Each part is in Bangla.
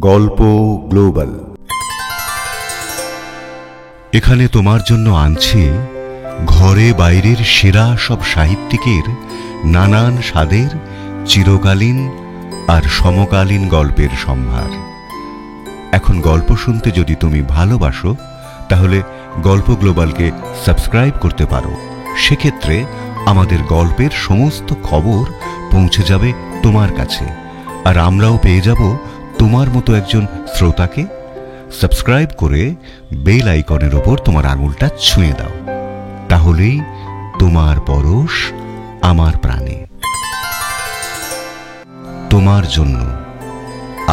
গল্প গ্লোবাল। এখানে তোমার জন্য আনছি ঘরে বাইরের সেরা সব সাহিত্যিকের নানান স্বাদের চিরকালীন আর সমকালীন গল্পের সম্ভার। এখন গল্প শুনতে যদি তুমি ভালোবাসো তাহলে গল্প গ্লোবালকে সাবস্ক্রাইব করতে পারো। সেক্ষেত্রে আমাদের গল্পের সমস্ত খবর পৌঁছে যাবে তোমার কাছে, আর আমরাও পেয়ে যাব তোমার মতো একজন শ্রোতাকে। সাবস্ক্রাইব করে বেল আইকনের ওপর তোমার আঙুলটা ছুঁয়ে দাও, তাহলেই তোমার পরশ আমার প্রাণে। তোমার জন্য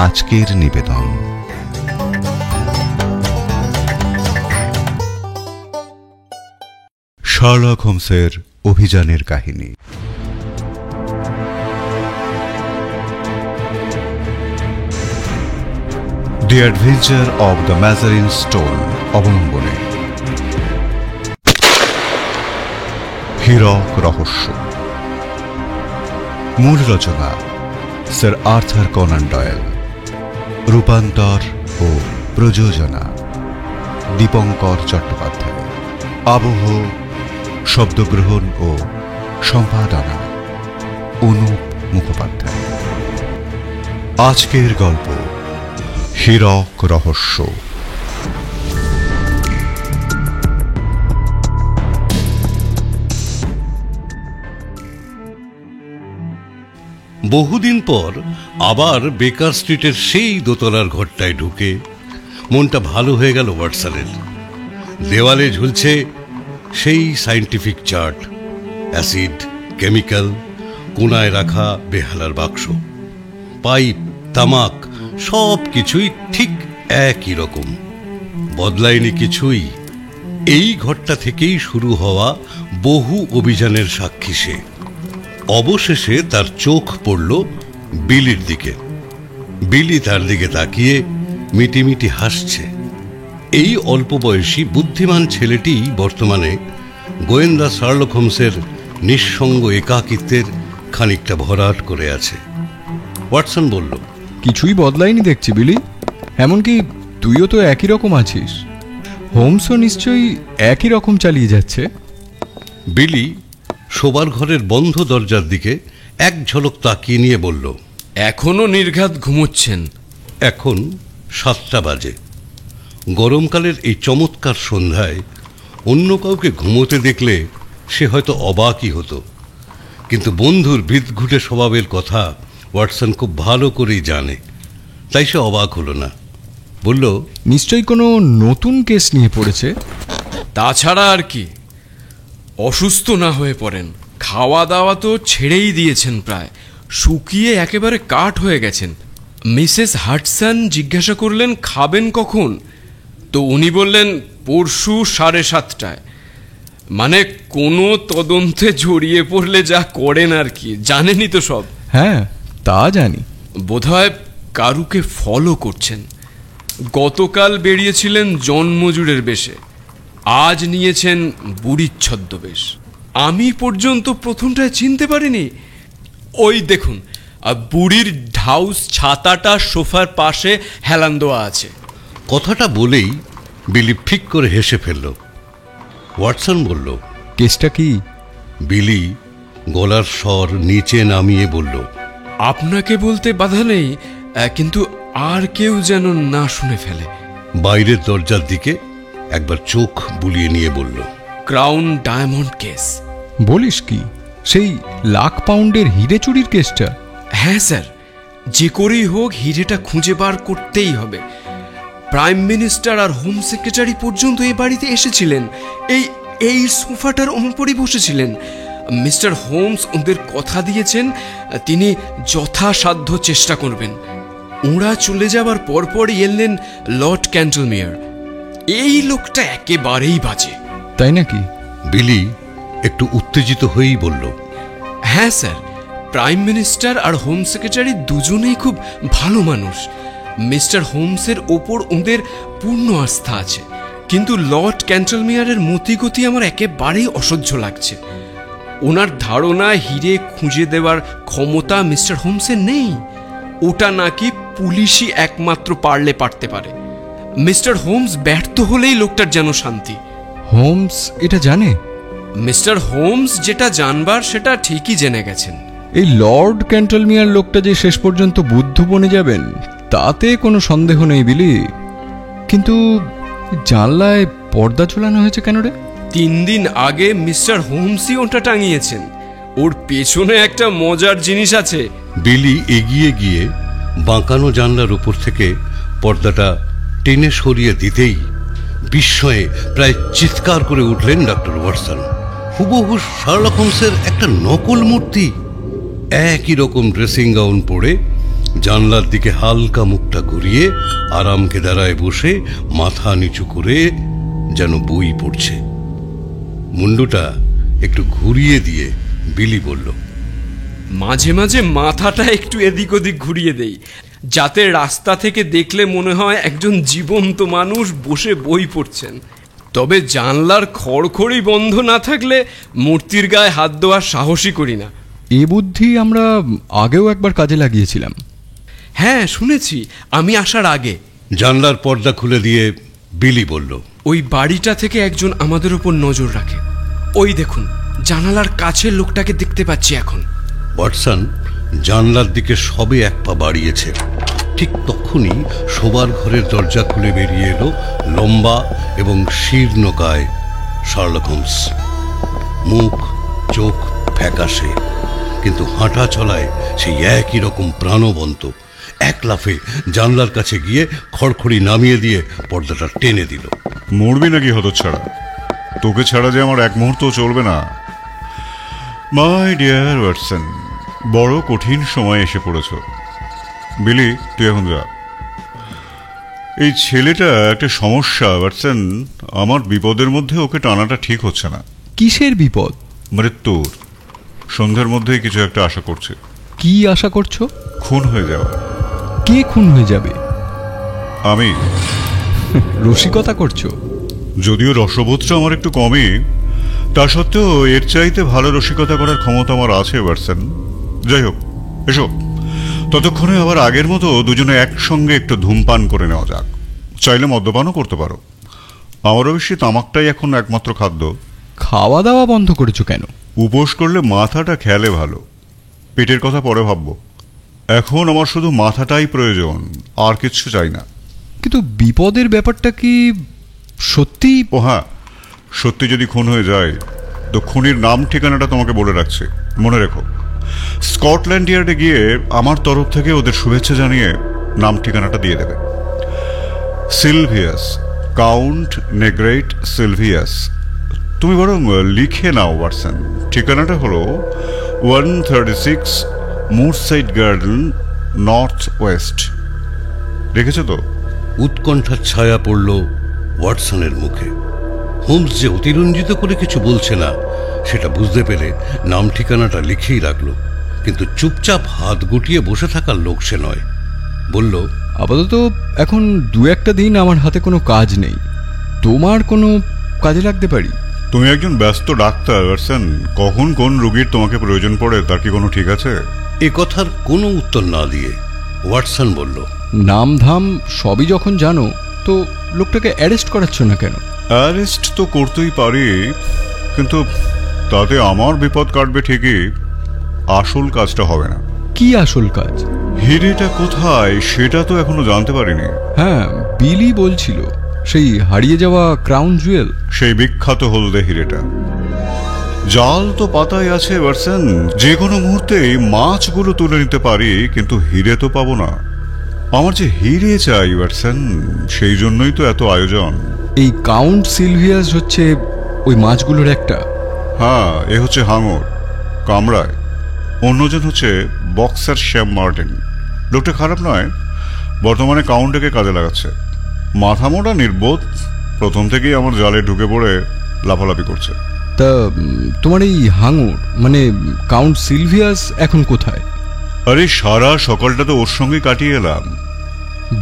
আজকের নিবেদন। শার্লক হোমসের অভিযানের কাহিনী। The adventure of the Mazarin stone অবলম্বনে হীরক রহস্য। মূল রচনা স্যার আর্থার কনান ডয়েল। রূপান্তর ও প্রযোজনা দীপঙ্কর চট্টোপাধ্যায়। আবহ, শব্দগ্রহণ ও সম্পাদনা অনুপ মুখোপাধ্যায়। আজকের গল্প হীরক রহস্য। বহুদিন পর আবার বেকার স্ট্রিটের সেই দোতলার ঘরটায় ঢুকে মনটা ভালো হয়ে গেল ওয়াটসনের। দেওয়ালে ঝুলছে সেই সায়েন্টিফিক চার্ট, অ্যাসিড, কেমিক্যাল, কোনায় রাখা বেহালার বাক্স, পাইপ, তামাক, সব কিছুই ঠিক একই রকম, বদলায়নি কিছুই। এই ঘরটা থেকেই শুরু হওয়া বহু অভিযানের সাক্ষী সে। অবশেষে তার চোখ পড়ল বিলির দিকে। বিলি তার দিকে তাকিয়ে মিটিমিটি হাসছে। এই অল্প বয়সী বুদ্ধিমান ছেলেটি বর্তমানে গোয়েন্দা শার্লক হোমসের নিঃসঙ্গ একাকিত্বের খানিকটা ভরাট করে আছে। ওয়াটসন বলল, কিছুই বদলায়নি দেখছি বিলি। এমনকি তুইও তো একই রকম আছিস। হোমসও নিশ্চয়ই একই রকম চালিয়ে যাচ্ছে। বিলি শোবার ঘরের বন্ধ দরজার দিকে এক ঝলক তাকিয়ে নিয়ে বলল, এখনো নির্ঘাত ঘুমোচ্ছেন? এখন 7টা বাজে। গরমকালের এই চমৎকার সন্ধ্যায় অন্য কাউকে ঘুমোতে দেখলে সে হয়তো অবাকই হতো, কিন্তু বন্ধুর বিদঘুটে স্বভাবের কথা ওয়াটসন খুব ভালো করেই জানে, তাই সে অবাক হলো না। বলল, নিশ্চয়ই কোনো নতুন কেস নিয়ে পড়েছে। তাছাড়া আর কি, অসুস্থ না হয়ে পড়েন। খাওয়া দাওয়া তো ছেড়েই দিয়েছেন, প্রায় শুকিয়ে একেবারে কাঠ হয়ে গেছেন। মিসেস হাডসন জিজ্ঞাসা করলেন খাবেন কখন, তো উনি বললেন পরশু 7:30টায়। মানে কোনো তদন্তে জড়িয়ে পড়লে যা করেন আর কি, জানেনই তো সব। হ্যাঁ, তা জানি। বোধহয় কারুকে ফলো করছেন। গতকাল বেরিয়েছিলেন জন্মজুড়ের বেশে, আজ নিয়েছেন বুড়ির ছদ্মবেশ। আমি পর্যন্ত প্রথমটায় চিনতে পারিনি। ওই দেখুন, বুড়ির ঢাউস ছাতাটা সোফার পাশে হেলান দেওয়া আছে। কথাটা বলেই বিলি ফিক করে হেসে ফেলল। ওয়াটসন বলল, কেসটা কি? বিলি গলার স্বর নিচে নামিয়ে বলল, আপনাকে বলতে বাধা নেই, কিন্তু আর কেউ যেন না শুনে ফেলে। বাইরের দরজার দিকে একবার চোখ বুলিয়ে নিয়ে বলল, ক্রাউন ডায়মন্ড কেস। বলিস কি? সেই লাখ পাউন্ডের হিরে চুরির কেসটা? হ্যাঁ স্যার, যে করেই হোক হিরেটা খুঁজে বার করতেই হবে। প্রাইম মিনিস্টার আর হোম সেক্রেটারি পর্যন্ত এই বাড়িতে এসেছিলেন, এই সোফাটার উপরই বসেছিলেন। মিস্টার হোমস ওদের কথা দিয়েছেন তিনি যথাসাধ্য চেষ্টা করবেন। ওরা চলে যাবার পরপরই এলেন লর্ড ক্যান্টলমেয়ার। এই লোকটা একেবারেই বাজে। তাই নাকি? বিলি একটু উত্তেজিত হয়েই বলল, হ্যাঁ স্যার, প্রাইম মিনিস্টার আর হোম সেক্রেটারি দুজনেই খুব ভালো মানুষ। মিস্টার হোমসের ওপর ওদের পূর্ণ আস্থা আছে, কিন্তু লর্ড ক্যান্টলমেয়ারের মতিগতি আমার একেবারেই অসহ্য লাগছে। ওনার ধারণা হিরে খুঁজে দেওয়ার ক্ষমতা মিস্টার হোমসের নেই। ওটা নাকি পুলিশই একমাত্র পারতে পারে। মিস্টার হোমস ব্যর্থ হলেই লোকটার যেন শান্তি। হোমস এটা জানে? মিস্টার হোমস যেটা জানবার সেটা ঠিকই জেনে গেছেন। এই লর্ড ক্যান্টলমিয়ার লোকটা যে শেষ পর্যন্ত বুদ্ধ বনে যাবেন তাতে কোনো সন্দেহ নেই বিলি। কিন্তু জানলায় পর্দা ঝোলানো হয়েছে কেন রে? 3 দিন আগে মিস্টার হোমসই ওটা টাঙিয়েছেন। ওর পেছনে একটা মজার জিনিস আছে। বিলি এগিয়ে গিয়ে বাঁকানো জানলার উপর থেকে পর্দাটা টেনে সরিয়ে দিতেই বিস্ময়ে প্রায় চিৎকার করে উঠলেন ডক্টর ওয়াটসন। হুবহু শার্লক হোমসের একটা নকল মূর্তি, একই রকম ড্রেসিং গাউন পরে, জানলার দিকে হালকা মুখটা ঘুরিয়ে আরাম কেদারায় বসে মাথা নিচু করে যেন বই পড়ছে। মুন্ডুটা একটু ঘুরিয়ে দিয়ে বিলি বলল, মাঝে মাঝে মাথাটা একটু এদিক ওদিক ঘুরিয়ে দেই, যাতে রাস্তা থেকে দেখলে মনে হয় একজন জীবন্ত মানুষ বসে বই পড়ছেন। তবে জানলার খড়খড়ি বন্ধ না থাকলে মূর্তির গায়ে হাত দেওয়ার সাহসই করি না। এ বুদ্ধি আমরা আগেও একবার কাজে লাগিয়েছিলাম। হ্যাঁ, শুনেছি, আমি আসার আগে। জানলার পর্দা খুলে দিয়ে বিলি বলল, ওই বাড়িটা থেকে একজন আমাদের উপর নজর রাখে। ওই দেখুন, জানালার কাছের লোকটাকে দেখতে পাচ্ছি এখন। ওয়াটসন জানলার দিকে সবে এক পা বাড়িয়েছে, ঠিক তখনই শোবার ঘরের দরজা খুলে বেরিয়ে এলো লম্বা এবং শীর্ণকায় শার্লক হোমস। মুখ চোখ ফ্যাকাশে, কিন্তু হাঁটা চলায় সেই একই রকম প্রাণবন্ত। এক লাফে জানলার কাছে গিয়ে খড়খড়ি নামিয়ে দিয়ে পর্দাটা টেনে দিল। মরবি নাকি হতচ্ছাড়া? তোকে ছাড়া যে আমার এক মুহূর্ত চলবে না। মাই ডিয়ার ওয়াটসন, বড় কঠিন সময় এসে পড়েছ। বিলি, তুই এখন যা। এই ছেলেটা একটা সমস্যা ওয়াটসন। আমার বিপদের মধ্যে ওকে টানাটা ঠিক হচ্ছে না। কিসের বিপদ? মৃত্যুর। সন্ধ্যার মধ্যেই কিছু একটা আশা করছে। কি আশা করছো? খুন হয়ে যাওয়া। কে খুন হয়ে যাবে? আমি। রসিকতা করছো? যদিও রসবোধটা আমার একটু কমই, তা সত্ত্বেও এর চাইতে ভালো রসিকতা করার ক্ষমতা আমার আছে ওয়াটসন। যাই হোক, এসো। ততক্ষণে আবার আগের মতো দুজনে একসঙ্গে একটু ধূমপান করে নেওয়া যাক। চাইলে মদ্যপানও করতে পারো। আমার অবশ্যই তামাকটাই এখন একমাত্র খাদ্য। খাওয়া দাওয়া বন্ধ করেছো কেন? উপোস করলে মাথাটা খেয়ালে ভালো, পেটের কথা পরে ভাববো। এখন আমার শুধু মাথাটাই প্রয়োজন, আর কিচ্ছু চাই না। কিন্তু বিপদের ব্যাপারটা কি সত্যি? ও হ্যাঁ, সত্যি যদি খুন হয়ে যায় তো খুনির নাম ঠিকানাটা তোমাকে বলে রাখছে, মনে রেখো। স্কটল্যান্ড ইয়ার্ডে গিয়ে আমার তরফ থেকে ওদের শুভেচ্ছা জানিয়ে নাম ঠিকানাটা দিয়ে দেবে। Sylvius, count Negretto Sylvius. তুমি বরং লিখে নাও ওয়াটসন। ঠিকানাটা হলো 136 মুরসাইড গার্ডেন, নর্থ ওয়েস্ট। রেখেছো তো? উৎকণ্ঠার ছায়া পড়ল ওয়াটসনের মুখে। হোমস যে অতিরঞ্জিত করে কিছু বলছে না সেটা বুঝতে পেরে নাম ঠিকানাটা লিখেই রাখলো, কিন্তু চুপচাপ হাত গুটিয়ে বসে থাকার লোক সে নয়। বলল, আপাতত এখন 2-1 দিন আমার হাতে কোনো কাজ নেই, তোমার কোনো কাজে লাগতে পারি। তুমি একজন ব্যস্ত ডাক্তার ওয়াটসন, কখন কোন রোগীর তোমাকে প্রয়োজন পড়ে তার কি কোনো ঠিক আছে? এ কথার কোনো উত্তর না দিয়ে ওয়াটসন বলল, নাম ধাম সবই যখন জানো তো লোকটাকে অ্যারেস্ট করাচ্ছ না কেন? অ্যারেস্ট তো করতেই পারি, কিন্তু তাতে আমার বিপদ কাটবে ঠিকই, আসল কাজটা হবে না। কি আসল কাজ? হিরেটা কোথায় সেটা তো এখনো জানতে পারিনি। হ্যাঁ, বিলি বলছিল সেই হারিয়ে যাওয়া ক্রাউন জুয়েল। সেই বিখ্যাত হলদে হিরেটা। জাল তো পাতায় আছে ওয়াটসন, যে কোনো মুহূর্তেই মাছগুলো তুলে নিতে পারি, কিন্তু হিরে তো পাবো না। আমার যে হিরে চাই ওয়াটসন, সেই জন্যই তো এত আয়োজন। এই কাউন্ট সিলভিয়াস হচ্ছে ওই মাছগুলোর একটা? হ্যাঁ, এ হচ্ছে হাঙর, কামড়ায়। অন্যজন হচ্ছে বক্সার শ্যাম মার্টিন। লোকটা খারাপ নয়, বর্তমানে কাউন্টকে কাজে লাগাচ্ছে। মাথা মোটা, নির্বোধ, প্রথম থেকেই আমার জালে ঢুকে পড়ে লাফালাফি করছে। তা তোমার এই হাঙর মানে কাউন্ট সিলভিয়াস এখন কোথায়? আরে সারা সকালটা তো ওর সঙ্গে কাটিয়ে এলাম।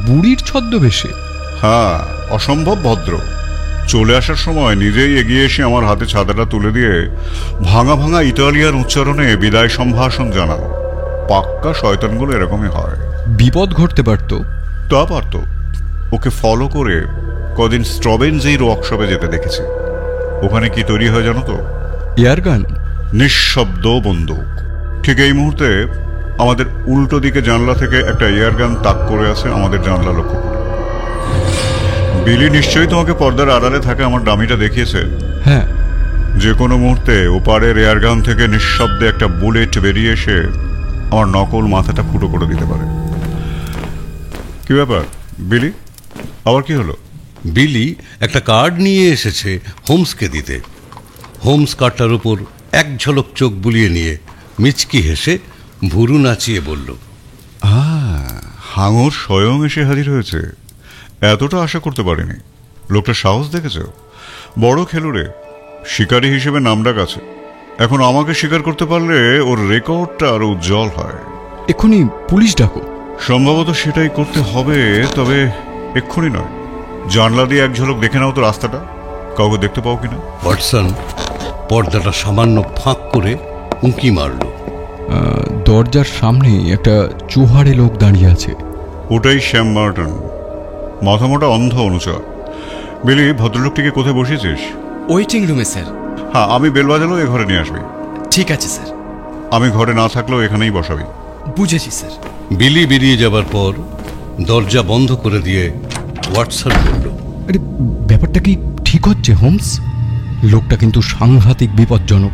বুড়ির ছদ্মবেশে? হ্যাঁ, অসম্ভব ভদ্র। চলে আসার সময় নিজেই এগিয়ে এসে আমার হাতে ছাতাটা তুলে দিয়ে ভাঙা ভাঙা ইতালিয়ান উচ্চারণে বিদায় সম্ভাষণ জানাও। পাক্কা শয়তানগুলো এরকমই হয়। বিপদ ঘটতে পারত। তা পারত। ওকে ফলো করে কদিন স্ট্রবেনজির ওয়ার্কশপে যেতে দেখেছি। ওখানে কি তৈরি হয় জানো তো? এয়ারগান। নিঃশব্দ বন্দুক। ঠিক এই মুহূর্তে আমাদের উল্টো দিকে জানলা থেকে একটা এয়ারগান তাক করে আছে আমাদের জানলা লক্ষ্য করে। বিলি নিশ্চয়ই তোমাকে পর্দার আড়ালে থাকে আমার ডামিটা দেখিয়েছে। হ্যাঁ। যে কোনো মুহূর্তে ওপারের এয়ারগান থেকে নিঃশব্দে একটা বুলেট বেরিয়ে এসে আমার নকল মাথাটা ফুটো করে দিতে পারে। কি ব্যাপার বিলি, আবার কি হলো? বিলি একটা কার্ড নিয়ে এসেছে হোমসকে দিতে। হোমস কার্ডটার উপর এক ঝলক চোখ বুলিয়ে নিয়ে মিচকি হেসে ভুরু নাচিয়ে বলল, হাঙর স্বয়ং এসে হাজির হয়েছে। এতটা আশা করতে পারিনি। লোকটা সাহস দেখেছ? বড় খেলুড়ে, শিকারী হিসেবে নামডাক আছে। এখন আমাকে শিকার করতে পারলে ওর রেকর্ডটা আরো উজ্জ্বল হয়। এক্ষুনি পুলিশ ডাকো। সম্ভবত সেটাই করতে হবে, তবে এক্ষুনি নয়। জানলা দিয়ে এক ঝলক দেখে নাও তো রাস্তাটা, কাউকে দেখতে পাও কিনা। ওয়াটসন পর্দাটা সামান্য ফাঁক করে উঁকি মারল। দরজার সামনে একটা চোহাড়ে লোক দাঁড়িয়ে আছে। ওটাই শ্যাম মার্টন, মাথামোটা অন্ধ অনুচর। বিলি, ভদ্রলোকটিকে কোথায় বসিয়েছিস? ওয়েটিং রুমে স্যার। হ্যাঁ, আমি বেল বাজালেও এ ঘরে নিয়ে আসবি। ঠিক আছে স্যার। আমি ঘরে না থাকলেও এখানেই বসাবি। বুঝেছি স্যার। বিলি বেরিয়ে যাবার পর দরজা বন্ধ করে দিয়ে ওয়াটসন বলল, আরে ব্যাপারটা কি ঠিক হচ্ছে হোমস? লোকটা কিন্তু সাংঘাতিক বিপজ্জনক।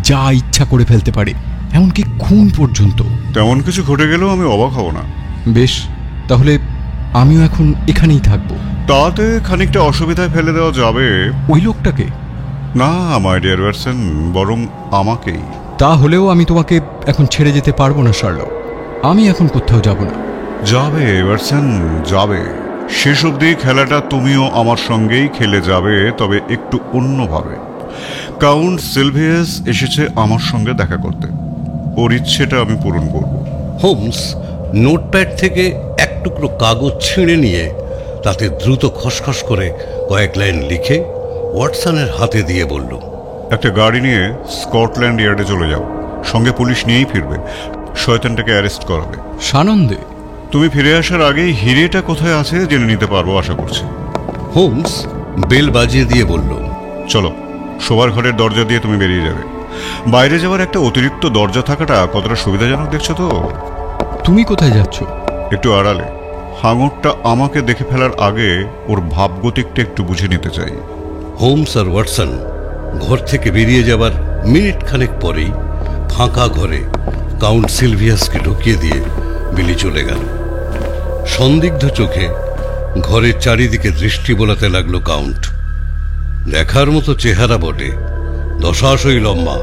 যা ইচ্ছা করে ফেলতে পারে, এমনকি খুন পর্যন্ত। তেমন কিছু ঘটে গেলেও আমি অবাক হব না। বেশ, তাহলে আমিও এখন এখানেই থাকবো। তাতে খানিকটা অসুবিধায় ফেলে দেওয়া যাবে। ওই লোকটাকে না মাই ডিয়ার ওয়াটসন, বরং আমাকেই। তা হলেও আমি তোমাকে এখন ছেড়ে যেতে পারবো না শার্লক। আমি এখন কোথাও যাব না। যাবে ওয়াটসন, যাবে। শেষ অবধি খেলাটা তুমিও আমার সঙ্গেই খেলে যাবে, তবে একটু অন্যভাবে। কাউন্ট সিলভিয়াস এসেছে আমার সঙ্গে দেখা করতে। ওর ইচ্ছেটা আমি পূরণ করব। হোমস নোটপ্যাড থেকে এক টুকরো কাগজ ছিঁড়ে নিয়ে তাতে দ্রুত খসখস করে কয়েক লাইন লিখে ওয়াটসনের হাতে দিয়ে বলল, একটা গাড়ি নিয়ে স্কটল্যান্ড ইয়ার্ডে চলে যাও। সঙ্গে পুলিশ নিয়েই ফিরবে। শয়তানটাকে অ্যারেস্ট করাবে। সানন্দে। তুমি ফিরে আসার আগেই হিরেটা কোথায় আছে জেনে নিতে পারবো আশা করছি। হোমস বেল বাজিয়ে দিয়ে বলল, চলো, শোবার ঘরের দরজা দিয়ে তুমি বেরিয়ে যাবে। বাইরে যাওয়ার একটা অতিরিক্ত দরজা থাকাটা কতটা সুবিধাজনক দেখছো তো? তুমি কোথায় যাচ্ছ? একটু আড়ালে। হাঙরটা আমাকে দেখে ফেলার আগে ওর ভাবগতিকটা একটু বুঝে নিতে চাই। হোমস আর ওয়াটসন ঘর থেকে বেরিয়ে যাবার মিনিট খানেক পরেই ফাঁকা ঘরে কাউন্ট সিলভিয়াসকে ঢুকিয়ে দিয়ে বিলি চলে গেল। সন্দিগ্ধ চোখে ঘরের চারিদিকে দৃষ্টি বোলাতে লাগলো কাউন্ট। দেখার মতো চেহারা বটে, দশাশই লম্বা,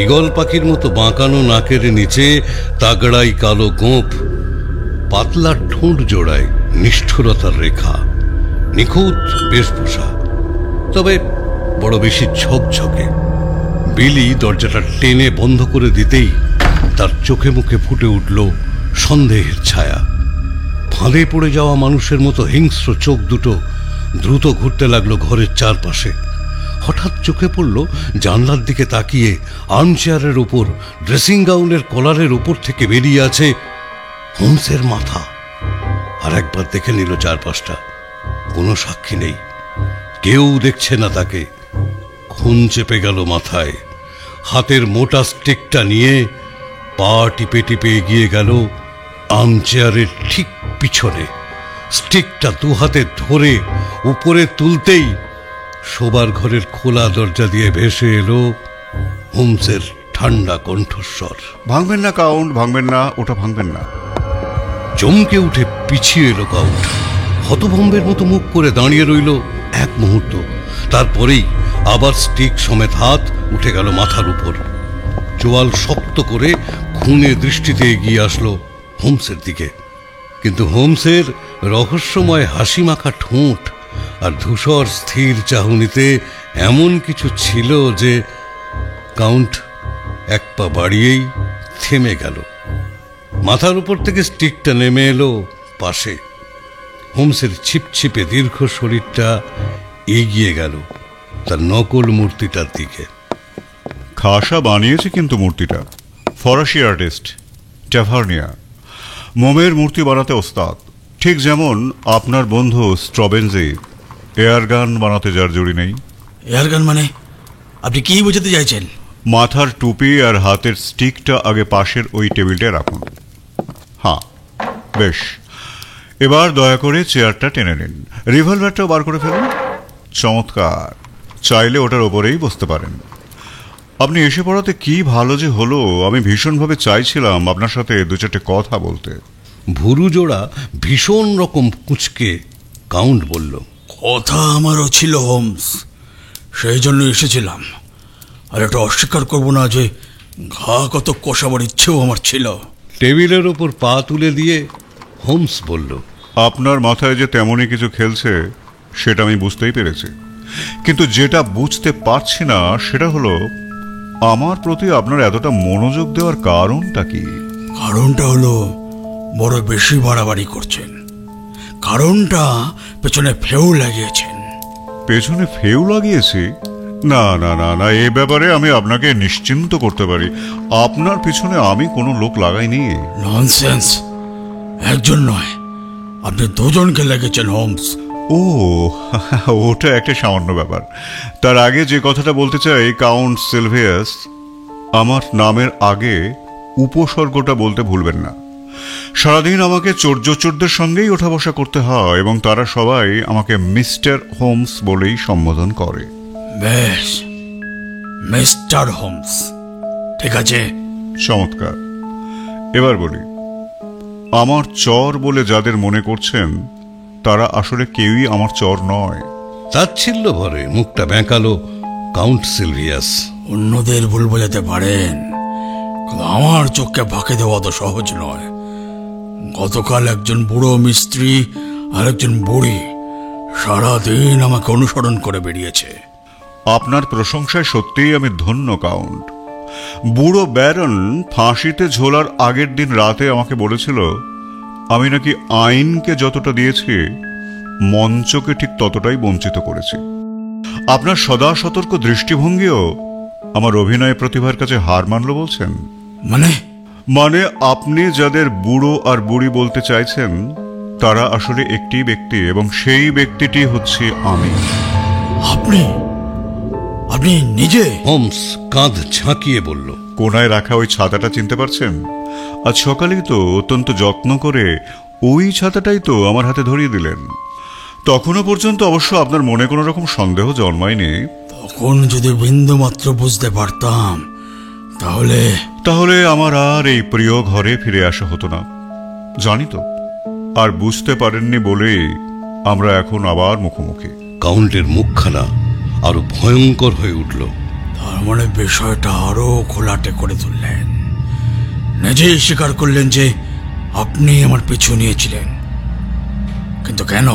ঈগল পাখির মতো বাঁকানো নাকের নিচে তাগড়াই কালো গোঁফ, পাতলা ঠোঁট জোড়ায় নিষ্ঠুরতার রেখা, নিখুঁত বেশভূষা, তবে বড় বেশি ঝকঝকে। বিলি দরজাটা টেনে বন্ধ করে দিতেই তার চোখে মুখে ফুটে উঠল সন্দেহের ছায়া। ফাঁদে পড়ে যাওয়া মানুষের মতো হিংস্র চোখ দুটো দ্রুত ঘুরতে লাগলো ঘরের চারপাশে। হঠাৎ চোখে পড়ল জানলার দিকে তাকিয়ে আর্মচেয়ারের উপর ড্রেসিং গাউনের কলারের উপর থেকে বেরিয়ে আছে হোমসের মাথা। আর একবার দেখে নিল চারপাশটা। কোনো সাক্ষী নেই, কেউ দেখছে না তাকে। খুন চেপে গেল মাথায়। হাতের মোটা স্টিকটা নিয়ে পা টিপে টিপে এগিয়ে গেল আর্মচেয়ারের ঠিক পিছনে। স্টিকটা দু হাতে ধরে উপরে তুলতেই শোবার ঘরের খোলা দরজা দিয়ে ভেসে এলো হোমসের ঠান্ডা কণ্ঠস্বর, ভাঙবেন না কাউন্ট, ভাঙবেন না, ওটা ভাঙবেন না। চমকে উঠে পিছিয়ে এলো কাউন্ট। হতভম্বের মতো মুখ করে দাঁড়িয়ে রইল এক মুহূর্ত। তারপরেই আবার স্টিক সমেত হাত উঠে গেল মাথার উপর। চোয়াল শক্ত করে খুনে দৃষ্টিতে এগিয়ে আসলো হোমসের দিকে। কিন্তু হোমসের রহস্যময় হাসি মাখা ঠোঁট আর ধূসর স্থির চাহনিতে এমন কিছু ছিল যে কাউন্ট এক পা বাড়িয়েই থেমে গেল। মাথার উপর থেকে স্টিকটা নেমে এলো পাশে। হোমসের ছিপছিপে দীর্ঘ শরীরটা এগিয়ে গেল তার নকল মূর্তিটার দিকে। খাসা বানিয়েছে কিন্তু মূর্তিটা। ফরাসি আর্টিস্ট ট্যাভার্নিয়া। মোমের মূর্তি বানাতে ওস্তাদ, ঠিক যেমন আপনার বন্ধু স্ট্রবেনজি এয়ার গান বানাতে যার জুড়ি নেই। এয়ার গান মানে আপনি কি বোঝাতে চাইছেন? মাথার টুপি আর হাতের স্টিকটা আগে পাশের ওই টেবিলটায় রাখুন। হ্যাঁ, বেশ। এবার দয়া করে চেয়ারটা টেনে নিন, রিভলভারটাও বার করে ফেলুন। চমৎকার, চাইলে ওটার ওপরেই বসতে পারেন। আপনি এসে পড়াতে কি ভালো যে হলো, আমি ভীষণভাবে চাইছিলাম আপনার সাথে দু চারটে কথা বলতে। ভুরু জোড়া ভীষণ রকম কুঁচকে কাউন্ট বলল, কথা আমারও ছিল হোমস, সেই জন্য এসেছিলাম। আর এটা অস্বীকার করব না যে ঘা কত কষাবার ইচ্ছেও আমার ছিল। টেবিলের ওপর পা তুলে দিয়ে হোমস বলল, আপনার মাথায় যে তেমনই কিছু খেলছে সেটা আমি বুঝতেই পেরেছি, কিন্তু যেটা বুঝতে পারছি না সেটা হলো আমার প্রতি আপনার এতটা মনোযোগ দেওয়ার কারণটা কি? কারণটা হলো বড় বেশি বাড়াবাড়ি করছেন। কারণটা পেছনে ফেউ লাগিয়েছেন। পেছনে ফেউ লাগিয়েছি? না না না না, এই ব্যাপারে আমি আপনাকে নিশ্চিন্ত করতে পারি, আপনার পিছনে আমি কোনো লোক লাগাইনি। ননসেন্স, একজন নয়, আপনি দুজনকে লেগেছেন হোমস। ও, ওটা একটা সামান্য ব্যাপার। তার আগে যে কথাটা বলতে চাই, কাউন্ট সিলভিয়াস, আমার নামের আগে উপসর্গটা বলতে ভুলবেন না। সারাদিন আমাকে চোরদের সঙ্গেই ওঠা বসা করতে হয় এবং তারা সবাই আমাকে মিস্টার হোমস বলেই সম্বোধন করে। বেশ, মিস্টার হোমস, ঠিক আছে। চমৎকার। এবার বলি, আমার চর বলে যাদের মনে করছেন তারা আসলে কেউই আমার চর নয়। তাচ্ছিল্য ভরে মুখটা বেঁকালো কাউন্ট সিলভিয়াস। অন্যদের ভুল বোঝাতে পারেন, কিন্তু আমার চোখকে ফাঁকে দেওয়া তো সহজ নয়। গতকাল একজন বুড়ো মিস্ত্রি আর একজন বুড়ি সারাদিন আমাকে অনুসরণ করে বেরিয়েছে। আপনার প্রশংসায় সত্যিই আমি ধন্য কাউন্ট। বুড়ো ব্যারন ফাঁসিতে ঝোলার আগের দিন রাতে আমাকে বলেছিল আমি নাকি আইনকে যতটা দিয়েছি মঞ্চকে ঠিক ততটাই বঞ্চিত করেছি। আপনার সদা সতর্ক দৃষ্টিভঙ্গিও আমার অভিনয় প্রতিভার কাছে হার মানল বলছেন? মানে আপনি যাদের বুড়ো আর বুড়ি বলতে চাইছেন তারা আসলে একটি ব্যক্তি, এবং সেই ব্যক্তিটি হচ্ছে আমি। আপনি নিজে? হোমস কাঁধ ঝাঁকিয়ে বলল, কোনায় রাখা ওই ছাতাটা চিনতে পারছেন? আজ সকালেই তো অত্যন্ত যত্ন করে ওই ছাতাটাই তো আমার হাতে ধরিয়ে দিলেন। তখনও পর্যন্ত অবশ্য আপনার মনে কোনো রকম সন্দেহ জন্মায়নি। তখন যদি বিন্দু মাত্র বুঝতে পারতাম তাহলে আমার আর এই প্রিয় ঘরে ফিরে আসা হতো না। জানি তো, আর বুঝতে পারেননি বলেই আমরা এখন আবার মুখোমুখি। কাউন্টের মুখখানা আরো ভয়ঙ্কর হয়ে উঠল। তার মানে বিষয়টা আরো খোলাটে করে তুললেন, নিজেই স্বীকার করলেন যে আপনি আমার পিছু নিয়েছিলেন। কিন্তু কেন?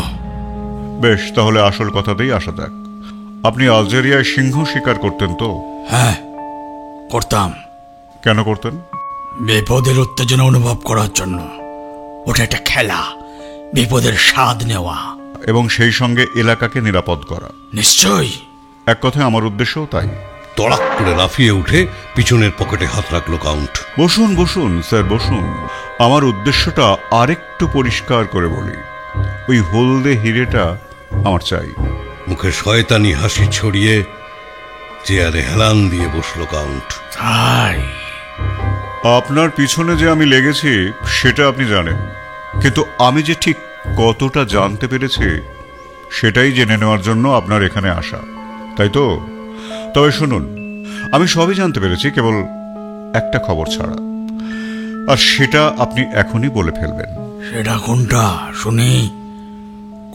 বেশ, তাহলে আসল কথাতেই আসা যাক। আপনি আলজেরিয়ায় সিংহ শিকার করতেন তো? হ্যাঁ, করতাম। কেন করতেন? বিপদের উত্তেজনা অনুভব করার জন্য। ওটা একটা খেলা, বিপদের স্বাদ নেওয়া এবং সেই সঙ্গে এলাকাকে নিরাপদ করা। নিশ্চয়ই। এক কথায় আমার উদ্দেশ্যও তাই। তড়াক করে লাফিয়ে উঠে পিছনের পকেটে হাত রাখলো কাউন্ট। বসুন বসুন স্যার, বসুন। আমার উদ্দেশ্যটা আরেকটু পরিষ্কার করে বলি, ওই হলদে হিরেটা আমার চাই। মুখে শয়তানি হাসি ছড়িয়ে চেয়ারে হেলান দিয়ে বসলো কাউন্ট। তাই আপনার পিছনে যে আমি লেগেছি সেটা আপনি জানেন, কিন্তু আমি যে ঠিক কতটা জানতে পেরেছি সেটাই জেনে নেওয়ার জন্য আপনার এখানে আসা, তাই তো? তবে শুনুন, আমি সবই জানতে পেরেছি কেবল একটা খবর ছাড়া, আর সেটা আপনি এখনই বলে ফেলবেন। সেটা কোনটা শুনি?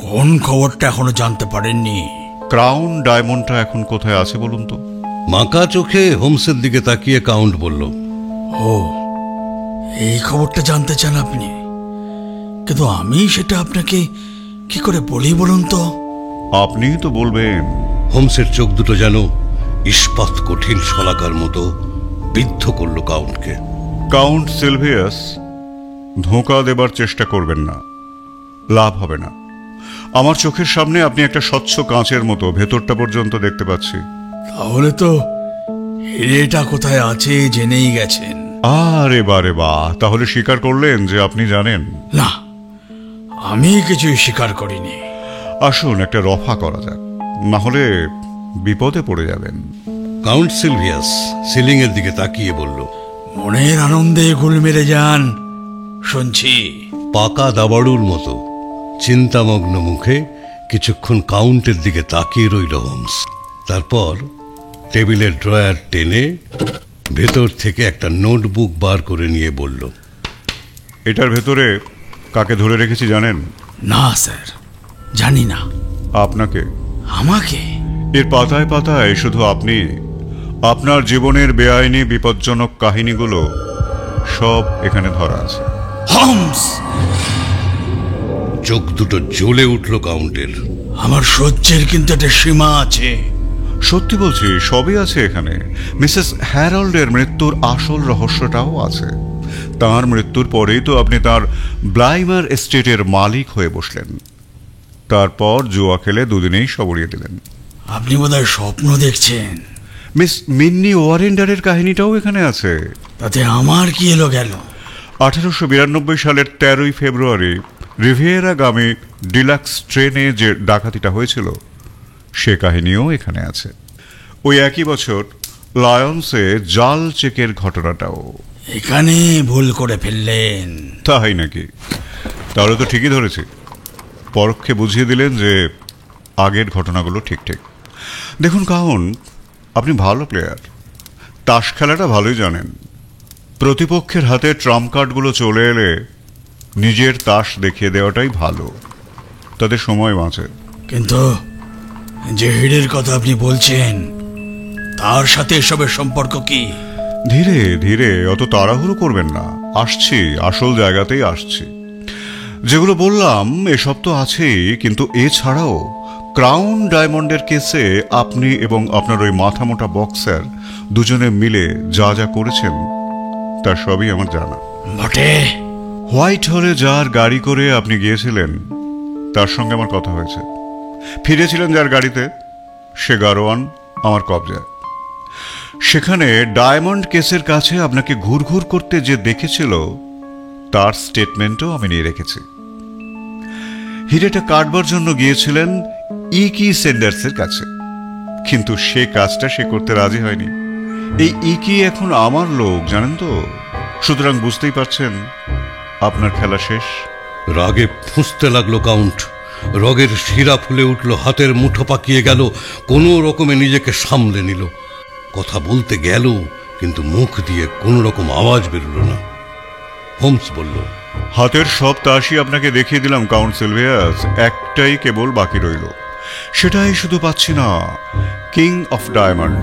কোন খবরটা এখনো জানতে পারেননি? ক্রাউন ডায়মন্ডটা এখন কোথায় আছে বলুন তো? মাকা চোখে হোমসের দিকে তাকিয়ে কাউন্ট বলল, ও, এই খবরটা জানতে চান আপনি? কিন্তু আমি সেটা আপনাকে কি করে বলি বলুন তো? আপনিই তো বলবেন। হোমসের চোখ দুটো যেন ইস্পাত কঠিন শলাকার মতো বিদ্ধ করল কাউন্টকে। কাউন্ট সিলভিয়াস, ধোঁকা দেবার চেষ্টা করবেন না, লাভ হবে না। আমার চোখের সামনে আপনি একটা স্বচ্ছ কাঁচের মতো, ভেতরটা পর্যন্ত দেখতে পাচ্ছি। তাহলে তো হিরেটা কোথায় আছে জেনেই গেছেন। আরে বারে বা, তাহলে স্বীকার করলেন যে আপনি জানেন? না, আমি কিছুই স্বীকার করিনি। আসুন একটা রফা করা যাক, না হলে বিপদে পড়ে যাবেন। কাউন্ট সিলভিয়াস সিলিং এর দিকে তাকিয়ে বলল, মনের আনন্দে গুল মেরে যান, শুনছি। পাকা দাবাড়ুর মতো চিন্তামগ্ন মুখে কিছুক্ষণ কাউন্টের দিকে তাকিয়ে রইল হোমস। তারপর টেবিলের ড্রয়ার টেনে ভেতর থেকে একটা নোটবুক বার করে নিয়ে বলল, এটার ভেতরে কাকে ধরে রেখেছি জানেন? না স্যার, জানি না। আপনাকে। আমাকে? এর পাতায় পাতায় শুধু আপনি, আপনার জীবনের বেআইনি বিপজ্জনক কাহিনীগুলো সব এখানে ধরা আছে। হোমস! চোখ দুটো জ্বলে উঠল কাউন্টের। আমার সহ্যের কিন্তু একটা সীমা আছে। সত্যি বলছি, সবই আছে এখানে। মিসেস হ্যারল্ডের মৃত্যুর আসল রহস্যটাও আছে। তার মৃত্যুর পরেই তো আপনি তার ব্লাইমার এস্টেটের মালিক হয়ে বসলেন। তারপর জুয়া খেলে দুদিনেই সব উড়িয়ে দিলেন। আপনি বোধহয় স্বপ্ন দেখছেন। মিস মিন্নি ওয়ারেন্ডারের কাহিনীটাও এখানে আছে। তাতে আমার কি এলো গেল? 1892 সালের 13ই ফেব্রুয়ারি রিভিয়েরাগামী ডিলাক্স ট্রেনে যে ডাকাতিটা হয়েছিল, সে কাহিনীও এখানে আছে। ওই একই বছর লায়ন্সে জাল চেকের ঘটনাটাও। এখানে ভুল করে ফেললেন। তাই নাকি? তাহলে তো ঠিকই ধরেছি। পরোক্ষে বুঝিয়ে দিলেন যে আগের ঘটনাগুলো ঠিক ঠিক। দেখুন কাউন্ট, আপনি ভালো প্লেয়ার, তাস খেলাটা ভালোই জানেন। প্রতিপক্ষের হাতে ট্রাম্প কার্ডগুলো চলে এলে নিজের তাস দেখিয়ে দেওয়াটাই ভালো, তাদের সময় বাঁচে। কিন্তু যে হিরের কথা আপনি বলছেন, তার সাথে এসবের সম্পর্ক কি? ধীরে ধীরে, অত তাড়াহুড়ো করবেন না। আসছি, আসল জায়গাতেই আসছি। যেগুলো বললাম এসব তো আছেই, কিন্তু এছাড়াও ক্রাউন ডায়মন্ডের কেসে আপনি এবং আপনার ওই মাথামোটা বক্সার দুজনে মিলে যা যা করেছেন তার সবই আমার জানা। বটে? হোয়াইট হলে যার গাড়ি করে আপনি গিয়েছিলেন, তার সঙ্গে আমার কথা হয়েছে। ফিরেছিলেন যার গাড়িতে, সে গারোয়ান আমার কবজায়। সেখানে ডায়মন্ড কেসের কাছে আপনাকে ঘুরঘুর করতে যে দেখেছিল, তার স্টেটমেন্টও আমি নিয়ে রেখেছি। হিরেটা কাটবার জন্য গিয়েছিলেন ইকি সেন্ডার্সের কাছে, কিন্তু সে কাজটা সে করতে রাজি হয়নি। এই ইকি এখন আমার লোক, জানেন তো। সুতরাং বুঝতেই পারছেন আপনার খেলা শেষ। রাগে ফুঁসতে লাগলো কাউন্ট। রগের শিরা ফুলে উঠল, হাতের মুঠো পাকিয়ে গেল। কোনো রকমে নিজেকে সামলে নিল। কথা বলতে গেল, কিন্তু মুখ দিয়ে কোনো রকম আওয়াজ বেরোল না। হোমস বলল, হাতের সব তাসই আপনাকে দেখিয়ে দিলাম কাউন্ট সিলভিয়াস, একটাই কেবল বাকি রইল। সেটাই শুধু পাচ্ছি না, কিং অফ ডায়মন্ড।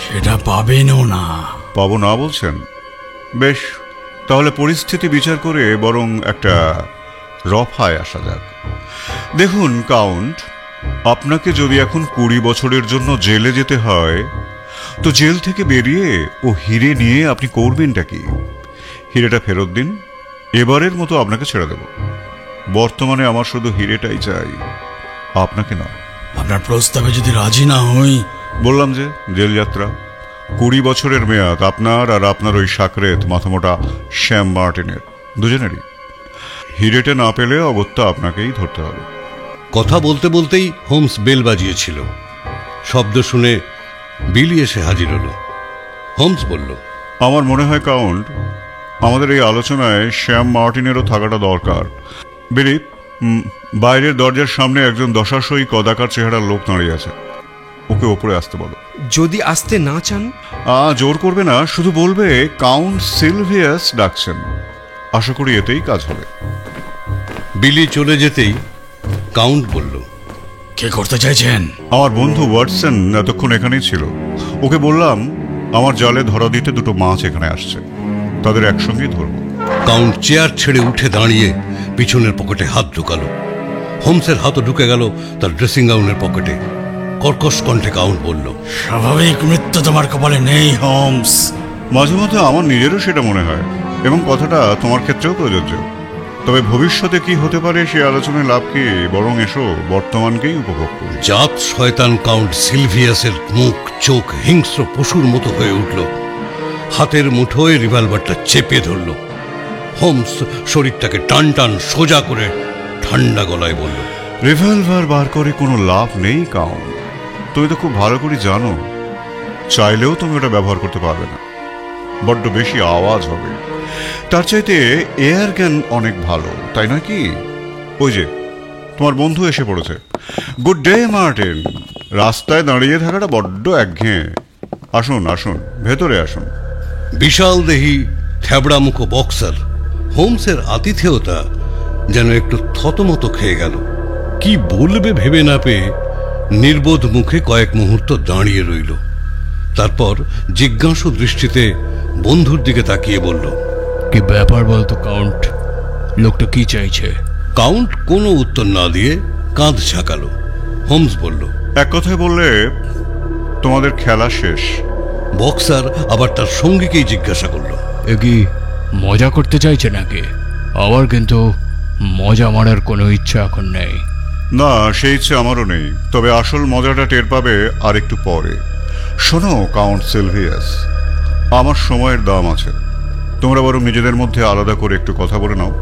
সেটা পাবেনও না। পাবো না বলছেন? বেশ, তাহলে পরিস্থিতি বিচার করে বরং একটা রফায় আসা যাক। দেখুন কাউন্ট, আপনাকে যদি এখন 20 বছরের জন্য জেলে যেতে হয়, তো জেল থেকে বেরিয়ে ও হিরে নিয়ে আপনি করবেনটা কি? হিরেটা ফেরত দিন, এবারের মতো আপনাকে ছেড়ে দেব। বর্তমানে আমার শুধু হিরেটাই চাই, আপনাকে নয়। আপনার প্রস্তাবে যদি রাজি না হই? বললাম যে জেল যাত্রা, 20 বছরের মেয়াদ আপনার আর আপনার ওই সাকরেত মাথামোটা শ্যাম মার্টিনের দুজনেরই। হিরেটা না পেলে অগত্যা আপনাকেই ধরতে হবে। কথা বলতে বলতেই হোমস বেল বাজিয়েছিল। শব্দ শুনে বিলি এসে হাজির হলো। হোমস বলল, আমার মনে হয় কাউন্ট, আমাদের এই আলোচনায় শ্যাম মার্টিনেরও থাকাটা দরকার। বিলি, বাইরের দরজার সামনে একজন দশাশয়ী কদাকার চেহারার লোক দাঁড়িয়ে আছে, ওকে ওপরে আসতে বলো। যদি আসতে না চান? জোর করবে না, শুধু বলবে কাউন্ট সিলভিয়াস ডাকছেন। আশা করি এতেই কাজ হবে। বিলি চলে যেতেই কাউন্ট বলল, কে করতে চাইছেন? আমার বন্ধু ওয়াটসন এতক্ষণ এখানেই ছিল। ওকে বললাম আমার জালে ধরা দিতে দুটো মাছ এখানে আসছে, তাদের একসঙ্গেই ধরবো। কাউন্ট চেয়ার ছেড়ে উঠে দাঁড়িয়ে পিছনের পকেটে হাত ঢুকালো। হোমসের হাতও ঢুকে গেল তার ড্রেসিং গাউনের পকেটে। কর্কশ কণ্ঠে কাউন্ট বলল, স্বাভাবিক মৃত্যু তোমার কপালে নেই হোমস। মাঝে মধ্যে আমার নিজেরও সেটা মনে হয়, এবং কথাটা তোমার ক্ষেত্রেও প্রযোজ্য। তবে ভবিষ্যতে কি হতে পারে সে আলোচনায় লাভ কি, বরং এসো বর্তমানকেই উপভোগ করি। জাত শয়তান কাউন্ট সিলভিয়াসের মুখ চোখ হিংস্র পশুর মতো হয়ে উঠল। হাতের মুঠোয় রিভলভারটা চেপে ধরল। হোমস শরীরটাকে টান টান সোজা করে ঠান্ডা গলায় বলল, রিভলভার বার করে কোনো লাভ নেই কাউন্ট। তুমি তো খুব ভালো করে জানো, চাইলেও তুমি ওটা ব্যবহার করতে পারবে না, বড্ড বেশি আওয়াজ হবে। তার চাইতে এয়ার গান অনেক ভালো, তাই না কি? ওই যে তোমার বন্ধু এসে পড়েছে। Good day Martin. রাস্তায় দাঁড়িয়ে থাকাটা বড্ড একঘেয়ে। আসুন আসুন, ভেতরে আসুন। বিশাল দেহি থ্যাবড়া মুখো বক্সার হোমসের আতিথেয়তা যেন একটু থতমত খেয়ে গেল। কি বলবে ভেবে না পেয়ে নির্বোধ মুখে কয়েক মুহূর্ত দাঁড়িয়ে রইল। তারপর জিজ্ঞাসু দৃষ্টিতে বন্ধুর দিকে তাকিয়ে বলল, কি ব্যাপার বলতো কাউন্ট, লোকটা কি চাইছে? কাউন্ট কোনো উত্তর না দিয়ে কাঁধ ঝাঁকালো। হোমস বলল, এক কথায় বললে তোমাদের খেলা শেষ। বক্সার আবার তার সঙ্গীকেই জিজ্ঞাসা করল, এ কি মজা করতে চাইছে নাকি? আবার কিন্তু মজা মারার কোনো ইচ্ছা এখন নেই। না, সেই ইচ্ছে আমারও নেই, তবে আসল মজাটা টের পাবে আর একটু পরে। শোনো কাউন্ট সিলভিয়াস, আমার সময়ের দাম আছে। তোমরা বরং নিজেদের মধ্যে আলাদা করে একটু কথা বলে নাও।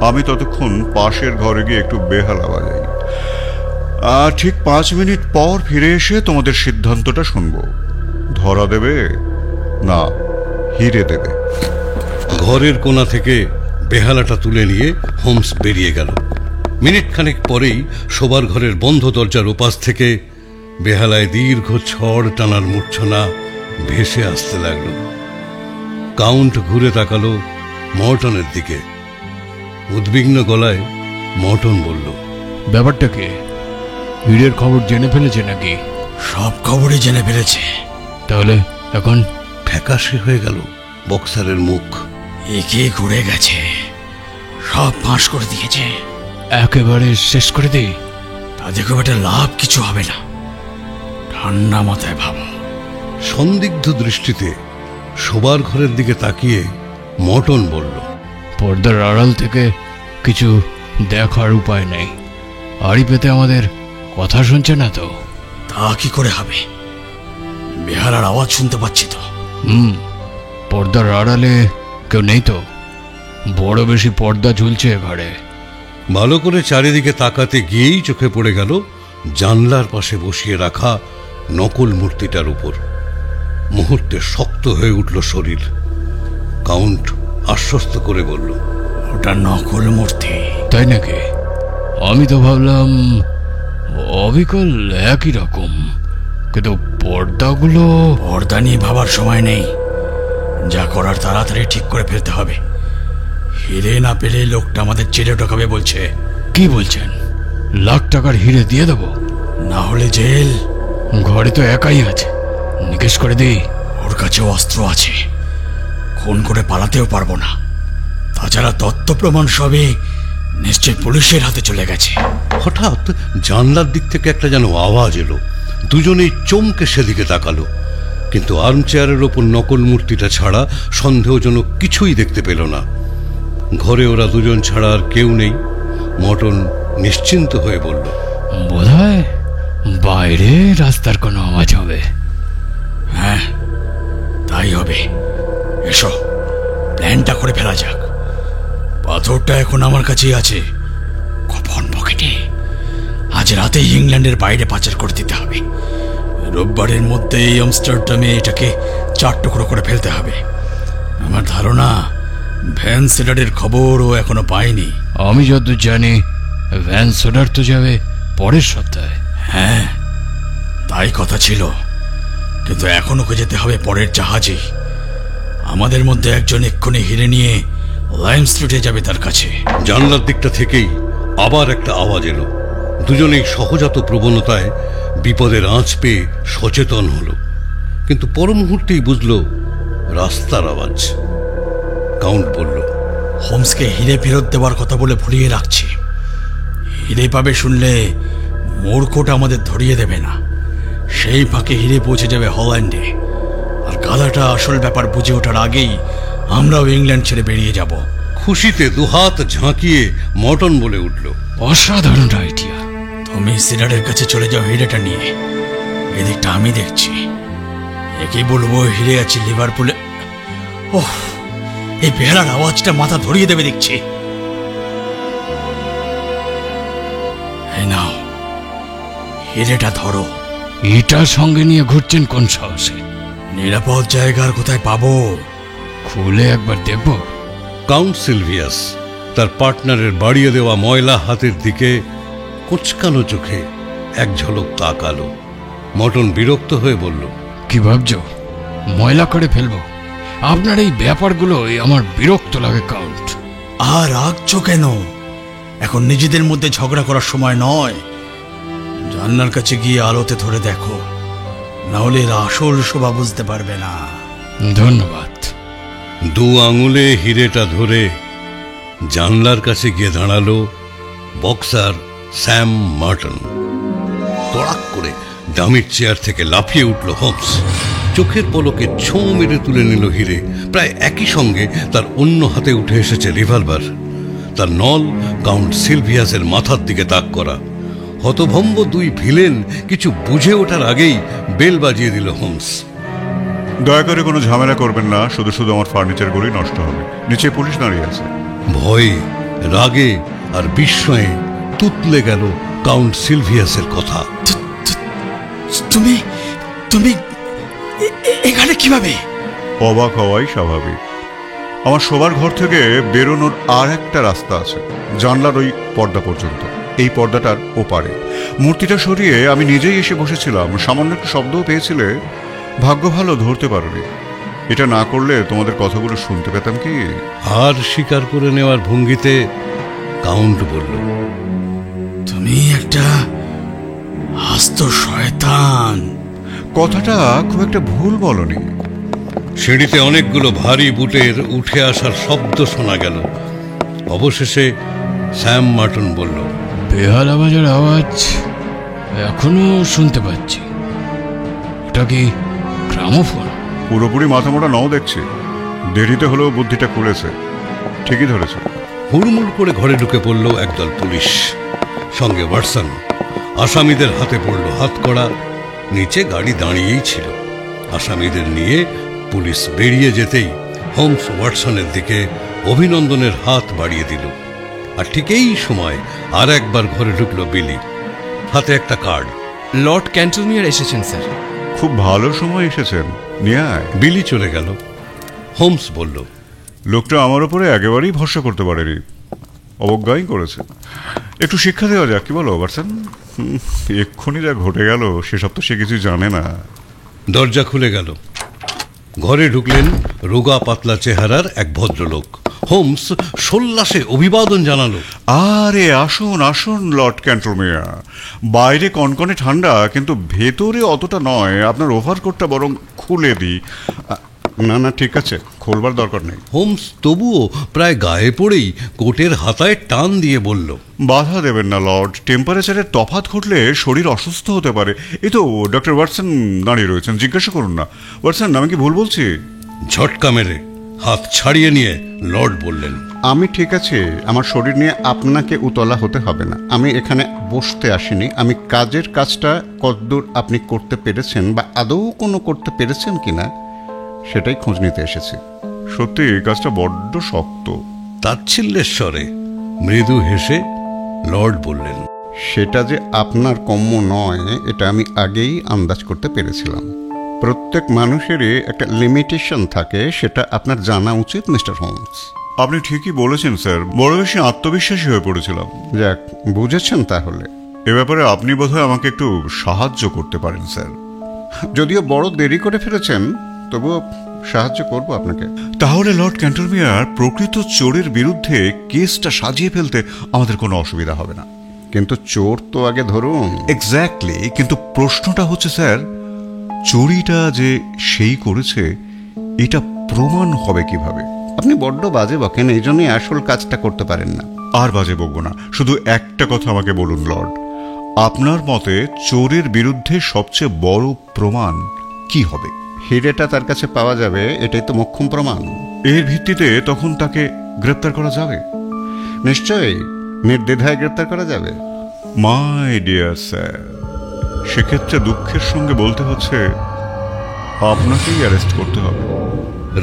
আমি ততক্ষণ পাশের ঘরে গিয়ে একটু বেহালা বাজাই। ঠিক 5 মিনিট পর ফিরে এসে তোমাদের সিদ্ধান্তটা শুনবো। ধরা দেবে না হিরে দেবে। ঘরের কোণা থেকে বেহালাটা তুলে নিয়ে হোমস বেরিয়ে গেল। মিনিট খানেক পরেই শোবার ঘরের বন্ধ দরজার ওপাশ থেকে বেহালায় দীর্ঘ ঝড় টানার মূর্ছনা ভেসে আসতে লাগলো। কাউন্ট ঘুরে তাকালো মর্টনের দিকে। উদ্বিগ্ন গলায় মর্টন বলল, ব্যাপারটা কি? হিরের খবর জেনে ফেলেছে নাকি? সব খবরই জেনে ফেলেছে। তাহলে এখন? ফ্যাকাশে হয়ে গেল বক্সারের মুখ। একে ঘুরে গেছে, সব ফাঁস করে দিয়েছে। একেবারে শেষ করে দিই? তাদের খুব একটা লাভ কিছু হবে না, ঠান্ডা মাথায় ভাবো। সন্দিগ্ধ দৃষ্টিতে শোবার ঘরের দিকে তাকিয়ে মর্টন বলল, পর্দার আড়াল থেকে কিছু দেখার উপায় নেই। আড়ি পেতে আমাদের কথা শুনছে না তো? তা কি করে হবে? বেহালার আওয়াজ শুনতে পাচ্ছি তো। পর্দার আড়ালে কেউ নেই তো? বড় বেশি পর্দা ঝুলছে ঘরে। ভালো করে চারিদিকে তাকাতে গিয়েই চোখে পড়ে গেল জানলার পাশে বসিয়ে রাখা নকল মূর্তিটার উপর। মুহূর্তে শক্ত হয়ে উঠল শরীর। কাউন্ট আশ্বস্ত করে বলল, ওটা নকল মূর্তি। তাই নাকি? আমি তো ভাবলাম অবিকল একই রকম, কিন্তু পর্দাগুলো। পর্দা নিয়ে ভাবার সময় নেই, যা করার তাড়াতাড়ি ঠিক করে ফেলতে হবে। হিরে না পেলে লোকটা আমাদের জেলে ঢোকাবে বলছে। কি বলছেন? লাখ টাকার হিরে দিয়ে দেবো? না হলে জেল। ঘরে তো একাই আছে, নিকেশ করে দিই। ওর কাছে অস্ত্র আছে, খুন করে পালাতেও পারবো না। তাছাড়া তথ্য প্রমাণ সবই নিশ্চয় পুলিশের হাতে চলে গেছে। হঠাৎ জানলার দিক থেকে একটা যেন আওয়াজ এলো। দুজনেই চমকে সেদিকে তাকালো, কিন্তু আর্মচেয়ারের ওপর নকল মূর্তিটা ছাড়া সন্দেহজনক কিছুই দেখতে পেল না। ঘরে ওরা দুজন ছাড়া আর কেউ নেই। মর্টন নিশ্চিন্ত হয়ে বলল, বোধহয় বাইরে রাস্তার কোনো আওয়াজ হবে। হ্যাঁ, তাই হবে। এসো, প্ল্যানটা করে ফেলা যাক। পাথরটা এখন আমার কাছেই আছে, গোপন পকেটে। আজ রাতেই ইংল্যান্ডের বাইরে পাচার করে দিতে হবে। রোববারের মধ্যেই আমস্টারডামে এটাকে 4 টুকরো করে ফেলতে হবে। আমার ধারণা ভ্যান সেডারের খবরও এখনো পাইনি। আমি যতদূর জানি ভ্যান সোডার তো যাবে পরের সপ্তাহে। হ্যাঁ, তাই কথা ছিল, কিন্তু এখন ওকে যেতে হবে পরের জাহাজে। আমাদের মধ্যে একজন এক্ষুনি হিরে নিয়ে লাইম স্ট্রিটে যাবে তার কাছে। জানলার দিকটা থেকেই আবার একটা আওয়াজ এলো। দুজনেই সহজাত প্রবণতায় বিপদের আঁচ পেয়ে সচেতন হলো, কিন্তু পর মুহূর্তেই বুঝল রাস্তার আওয়াজ। কাউন্ট বলল, হোমসকে হিরে ফেরত দেওয়ার কথা বলে ভুলিয়ে রাখছি। হিরে পাবে শুনলে মোড়কোট আমাদের ধরিয়ে দেবে না। সেই ফাঁকে হিরে পৌঁছে যাবে হল্যান্ডে, আর গাধাটা আসল ব্যাপার বুঝে ওঠার আগেই আমরাও ইংল্যান্ড ছেড়ে বেরিয়ে যাব। খুশিতে দুহাত ঝাঁকিয়ে মর্টন বলে উঠল, অসাধারণ আইডিয়া। তুমি সিডারের কাছে চলে যাও হিরেটা নিয়ে, এদিকটা আমি দেখছি। একে বলবো হিরে আছে লিভারপুলে। ওহ, এই বেহালার আওয়াজটা মাথা ধরিয়ে দেবে দেখছি। এই নাও, হিরেটা ধরো। এটা সঙ্গে নিয়ে ঘুরছেন কোন সাহসে? নিরাপদ জায়গার কোথায় পাবো? খুলে একবার দেখব। কাউন্ট সিলভিয়াস তার পার্টনারের বাড়িয়ে দেওয়া ময়লা হাতের দিকে কোঁচকানো চোখে এক ঝলক তাকালো। মটন বিরক্ত হয়ে বলল, কি ভাবছো ময়লা করে ফেলবো? আপনার এই ব্যাপারগুলোই আমার বিরক্ত লাগে কাউন্ট। আর রাখছো কেন? এখন নিজেদের মধ্যে ঝগড়া করার সময় নয়। জান্নার কাছে গিয়ে আলোতে ধরে দেখো, না হলে এর আসল শোভা বুঝতে পারবে না। ধন্যবাদ। দু আঙুলে হিরেটা ধরে জানলার কাছে গিয়ে দাঁড়ালো বক্সার স্যাম মার্টন। তড়াক করে দামির চেয়ার থেকে লাফিয়ে উঠল হোমস। চোখের পলকে ছোঁ মেরে তুলে নিল হিরে। প্রায় একই সঙ্গে তার অন্য হাতে উঠে এসেছে রিভলভার। তার নল কাউন্ট সিলভিয়াসের মাথার দিকে তাক করা। হতভম্ব দুই ভিলেন কিছু বুঝে ওঠার আগেই বেল বাজিয়ে দিল হোমস। দয়া করে কোনো ঝামেলা করবেন না, শুধু শুধু আমার ফার্নিচারগুলোই নষ্ট হবে। নিচে পুলিশ দাঁড়িয়ে আছে। ভয়ে, রাগে আর বিস্ময়ে তুতলে গেল কাউন্ট সিলভিয়াসের কথা। তুমি তুমি এখানে কিভাবে? অবাক হওয়াই স্বাভাবিক। আমার শোবার ঘর থেকে বেরোনোর আর একটা রাস্তা আছে, জানলার ওই পর্দা পর্যন্ত। এই পর্দাটার ওপারে মূর্তিটা সরিয়ে আমি নিজেই এসে বসেছিলাম। সামান্য একটু শব্দও পেয়েছিলে, ভাগ্য ভালো ধরতে পারোনি। এটা না করলে তোমাদের কথাগুলো শুনতে পেতাম কি? হার স্বীকার করে নেওয়ার ভঙ্গিতে কাউন্ট বলল, তুমি একটা আস্ত শয়তান। কথাটা খুব একটা ভুল বলনি। সিঁড়িতে অনেকগুলো ভারী বুটের উঠে আসার শব্দ শোনা গেল। অবশেষে স্যাম মার্টন বলল, বেহালা বাজার আওয়াজ এখনো শুনতে পাচ্ছি। ওটা কি গ্রামোফোন? পুরোপুরি মাথা মোটা নাও দেখছি, দেরিতে হলেও বুদ্ধিটা খুলেছে। ঠিকই ধরেছে। হুড়মুড় করে ঘরে ঢুকে পড়ল একদল পুলিশ, সঙ্গে ওয়াটসন। আসামিদের হাতে পড়ল হাতকড়া। নিচে গাড়ি দাঁড়িয়েই ছিল। আসামিদের নিয়ে পুলিশ বেরিয়ে যেতেই হোমস ওয়াটসনের দিকে অভিনন্দনের হাত বাড়িয়ে দিল। আর ঠিক এই সময় আর একবার ঘরে ঢুকলো বিলি, হাতে একটা কার্ড। লর্ড ক্যান্টলমিয়ার এসেছেন স্যার। খুব ভালো সময় এসেছেন, নিয়ে আয়। বিলি চলে গেল। হোমস বলল, লোকটা আমার উপরে একেবারেই ভরসা করতে পারেনি, অবজ্ঞাই করেছে। একটু শিক্ষা দেওয়া যাক, কি বলো ওয়াটসন? এক্ষুনি যা ঘটে গেল সেসব তো সে কিছু জানে না। দরজা খুলে গেল। ঘরে ঢুকলেন রোগা পাতলা চেহারার এক ভদ্রলোক। হোমস সোল্লাসে অভিবাদন জানালো, আরে আসুন আসুন লর্ড ক্যান্টলমেয়ার। বাইরে কনকনে ঠান্ডা, কিন্তু ভেতরে অতটা নয়। আপনার ওভারকোটটা বরং খুলে দিই। না না, ঠিক আছে, খোলবার দরকার নেই। হোমস তবুও প্রায় গায়ে পড়েই কোটের হাতায় টান দিয়ে বলল, বাধা দেবেন না লর্ড। টেম্পারেচারের তফাৎ ঘটলে শরীর অসুস্থ হতে পারে। এই তো ডক্টর ওয়াটসন দাঁড়িয়ে রয়েছেন, জিজ্ঞাসা করুন না। ওয়াটসন, আমি কি ভুল বলছি? ঝটকা মেরে হাত ছাড়িয়ে নিয়ে লর্ড বললেন, আমি ঠিক আছে। আমার শরীর নিয়ে আপনাকে উতলা হতে হবে না। আমি এখানে বসতে আসিনি। আমি কাজের কাজটা কতদূর আপনি করতে পেরেছেন বা আদৌ কোনো করতে পেরেছেন কিনা সেটাই খোঁজ নিতে এসেছি। সত্যি এই কাজটা বড্ড শক্ত। তাচ্ছিল্যের স্বরে মৃদু হেসে লর্ড বললেন, সেটা যে আপনার কম্য নয় এটা আমি আগেই আন্দাজ করতে পেরেছিলাম। প্রত্যেক মানুষেরই একটা লিমিটেশন থাকে, সেটা আপনার জানা উচিত মিস্টার হোমস। আপনি ঠিকই বলেছেন স্যার, বড় বেশি আত্মবিশ্বাসী হয়ে পড়েছিলাম। যাক, বুঝেছেন তাহলে। এ ব্যাপারে আপনি বোধহয় আমাকে একটু সাহায্য করতে পারেন স্যার। যদিও বড় দেরি করে ফেলেছেন, তবুও সাহায্য করব আপনাকে। তাহলে লর্ড ক্যান্টলমেয়ার, প্রকৃত চোরের বিরুদ্ধে কেসটা সাজিয়ে ফেলতে আমাদের কোনো অসুবিধা হবে না। কিন্তু চোর তো আগে ধরুন। এক্স্যাক্টলি, কিন্তু প্রশ্নটা হচ্ছে স্যার, চুরিটা যে সেই করেছে এটা প্রমাণ হবে কিভাবে? আপনি বড্ড বাজে বকেন, এই জন্যই আসল কাজটা করতে পারেন না। আর বাজে বকবো না, শুধু একটা কথা আমাকে বলুন লর্ড, আপনার মতে চোরের বিরুদ্ধে সবচেয়ে বড় প্রমাণ কি হবে? হিরেটা তার কাছে পাওয়া যাবে, এটাই তো মোক্ষম প্রমাণ। এর ভিত্তিতে তখন তাকে গ্রেপ্তার করা যাবে? নিশ্চয়ই, নির্দ্বিধায় গ্রেপ্তার করা যাবে। মাই ডিয়ার স্যার, সেক্ষেত্রে দুঃখের সঙ্গে বলতে হচ্ছে আপনাকেই অ্যারেস্ট করতে হবে।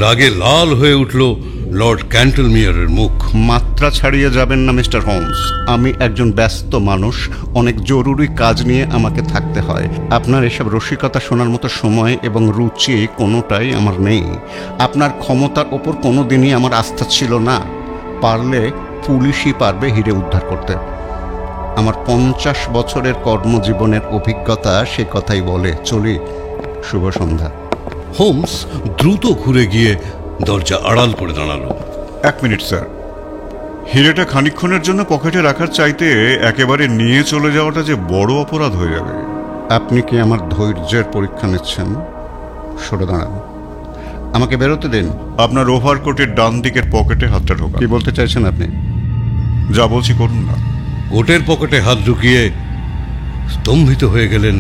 রাগে লাল হয়ে উঠল লর্ড ক্যান্টলমিয়ারের মুখ। মাত্রা ছাড়িয়ে যাবেন না মিস্টার হোমস। আমি একজন ব্যস্ত মানুষ, অনেক জরুরি কাজ নিয়ে আমাকে থাকতে হয়। আপনার এসব রসিকতা শোনার মতো সময় এবং রুচি কোনোটাই আমার নেই। আপনার ক্ষমতার ওপর কোনো দিনই আমার আস্থা ছিল না। পারলে পুলিশই পারবে হিরে উদ্ধার করতে। আমার 50 বছরের কর্মজীবনের অভিজ্ঞতা সে কথাই বলে। চলি, শুভ সন্ধ্যা। হোমস দ্রুত ঘুরে গিয়ে দরজা আড়াল করে দাঁড়ালো। 1 মিনিট স্যার, হিরেটা খানিকক্ষণের জন্য পকেটে রাখার চাইতে একেবারে নিয়ে চলে যাওয়াটা যে বড় অপরাধ হয়ে যাবে। আপনি কি আমার ধৈর্যের পরীক্ষা নিচ্ছেন? সরে দাঁড়ান, আমাকে বেরোতে দিন। আপনার ওভারকোটের ডান দিকের পকেটে হাতটা ঢোকা। কি বলতে চাইছেন আপনি? যা বলছি করুন না। কোটের পকেটে হাত ঢুকিয়ে স্তম্ভিত হয়ে গেলেন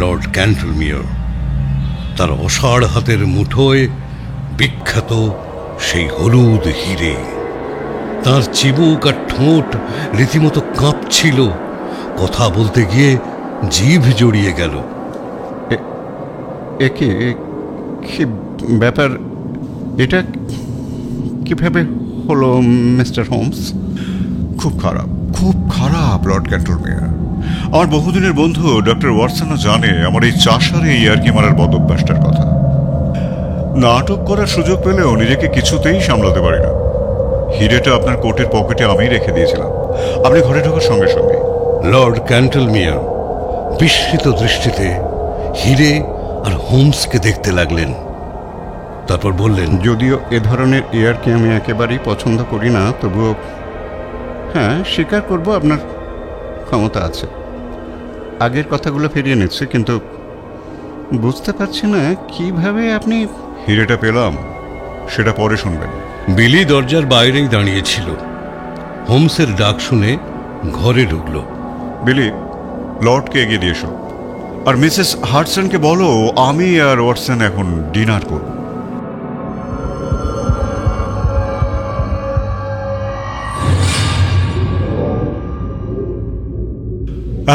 লর্ড ক্যান্টলমিয়ার। তার অসাড় হাতের মুঠোয় বিখ্যাত সেই হলুদ হিরে। তার চিবুক আর ঠোঁট রীতিমতো কাঁপছিল। কথা বলতে গিয়ে জিভ জড়িয়ে গেল। কি ব্যাপার? এটা কিভাবে হলো মিস্টার হোমস? খুব খারাপ, খুব খারাপ লর্ড ক্যান্টলমিয়ার। আমার বহুদিনের বন্ধু ডক্টর ওয়াটসনও জানে আমার এই চাষারে এই ইয়ার্কি মারার বদভ্যাসটার কথা। নাটক করার সুযোগ পেলেও নিজেকে কিছুতেই সামলাতে পারি না। হিরেটা আপনার কোটের পকেটে আমি রেখে দিয়েছিলাম আপনি ঘরে ঢোকার সঙ্গে সঙ্গে। লর্ড ক্যান্টলমিয়ার বিস্মিত দৃষ্টিতে হিরে আর হোমসকে দেখতে লাগলেন। তারপর বললেন, যদিও এ ধরনের ইয়ারকে আমি একেবারেই পছন্দ করি না, তবুও হ্যাঁ, স্বীকার করব আপনার ক্ষমতা আছে। আগের কথাগুলো ফিরিয়ে নিচ্ছে, কিন্তু বুঝতে পারছি না কিভাবে আপনি। হিরেটা পেলাম সেটা পরে শুনবেন। বিলি দরজার বাইরেই দাঁড়িয়েছিল। হোমসের ডাক শুনে ঘরে ঢুকল। বিলি, লর্ডকে এগিয়ে দিয়ে এসো, আর মিসেস হাডসনকে বলো আমি আর ওয়াটসন এখন ডিনার করব।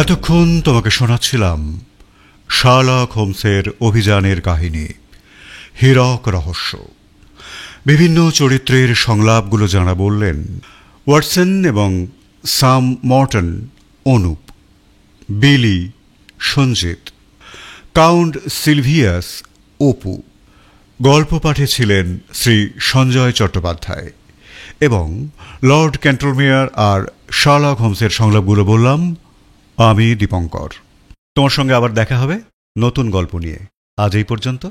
এতক্ষণ তোমাকে শোনাচ্ছিলাম শার্লক হোমসের অভিযানের কাহিনী, হীরক রহস্য। বিভিন্ন চরিত্রের সংলাপগুলো জানা বললেন ওয়াটসন এবং সাম মর্টন অনুপ, বিলি সঞ্জিত, কাউন্ট সিলভিয়াস অপু। গল্প পাঠে ছিলেন শ্রী সঞ্জয় চট্টোপাধ্যায় এবং লর্ড ক্যান্টলমিয়ার আর শার্লক হোমসের সংলাপগুলো বললাম আমি দীপঙ্কর। তোমার সঙ্গে আবার দেখা হবে নতুন গল্প নিয়ে। আজ এই পর্যন্ত।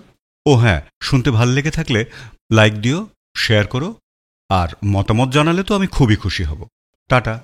ও হ্যাঁ, শুনতে ভাল লেগে থাকলে লাইক দিও, শেয়ার করো, আর মতামত জানালে তো আমি খুবই খুশি হব। টাটা।